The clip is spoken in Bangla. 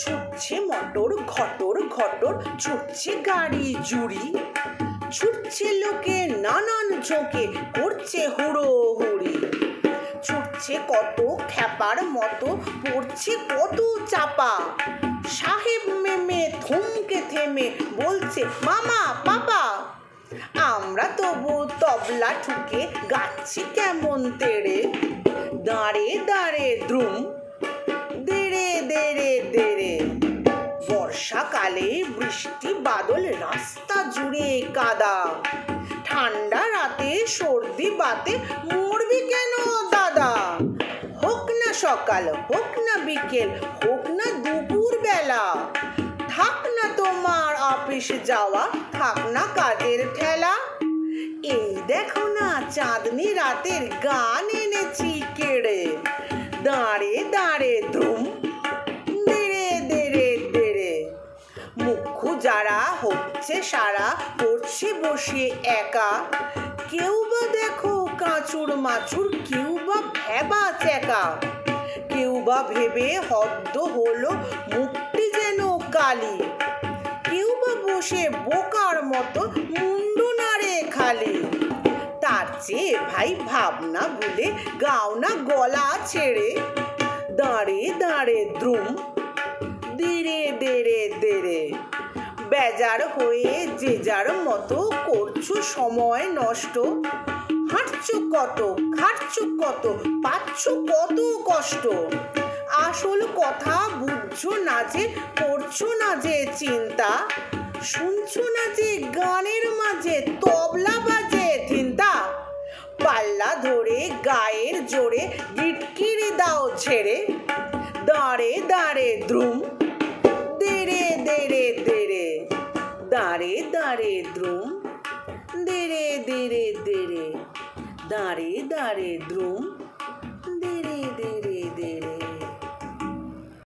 ছুটছে মটর ঘটর ঘটর, ছুটছে গাড়ি জুড়ি, ছুটছে লোকে নানান ঝোঁকে, করছে হুড়োহুড়ি। ছুটছে কত খ্যাপার মতো, পড়ছে কত চাপা, সাহেব মেমে থমকে থেমে বলছে মামা পাপা। আমরা তবু তবলা ঠুকে গাচ্ছি কেমন তেড়ে, দাঁড়ে দাঁড়ে দ্রুম দেড়ে দেড়ে দেড়ে। বর্ষাকালে বৃষ্টি বাদল, রাস্তা জুড়ে কাদা, ঠান্ডা রাতে সর্দি বাতে মরবি কেন দাদা। হোক না সকাল হোক না বিকেল হোক না দুপুর বেলা, থাক না তোমার অফিস যাওয়া থাক না কাজের ঠেলা। এই দেখো না চাঁদনি রাতের গান এনেছি কেড়ে, দাঁড়ে দাঁড়ে দ্রুম দেড়ে দেড়ে দেড়ে। মুখ্য যারা হচ্ছে সারা, করছে বসে একা, কেউ বা দেখো কাঁচুর মাচুর, কেউ বা ভেবা চেকা, কেউ বা ভেবে হদ্দ হলো মুক্তি যেন কালি, কেউ বা বসে বোকার মতো মুন্ডু নাড়ে খালি। তার চেয়ে ভাই ভাবনা ভুলে গাও না গলা ছেড়ে, দাঁড়ে দাঁড়ে দ্রুম দেড়ে দেড়ে দেড়ে। বেজার হয়ে যে যার মতো করছো সময় নষ্ট, হাঁটছো কত খাটছো কত পাচ্ছ কত কষ্ট। আসল কথা বুঝছো না যে, করছো না যে চিন্তা, শুনছো না যে গানের মাঝে তবলা বাজে ধিনতা। পাল্লা ধরে গায়ের জোরে গিটকিরি দাও ছেড়ে, দাঁড়ে দাঁড়ে দ্রুম দেড়ে দেড়ে দেড়ে। দাঁড়ে দাঁড়ে দ্রুম দেড়ে দেড়ে দেড়ে। দাঁড়ে দাঁড়ে দ্রুম দেড়ে দেড়ে দেড়ে।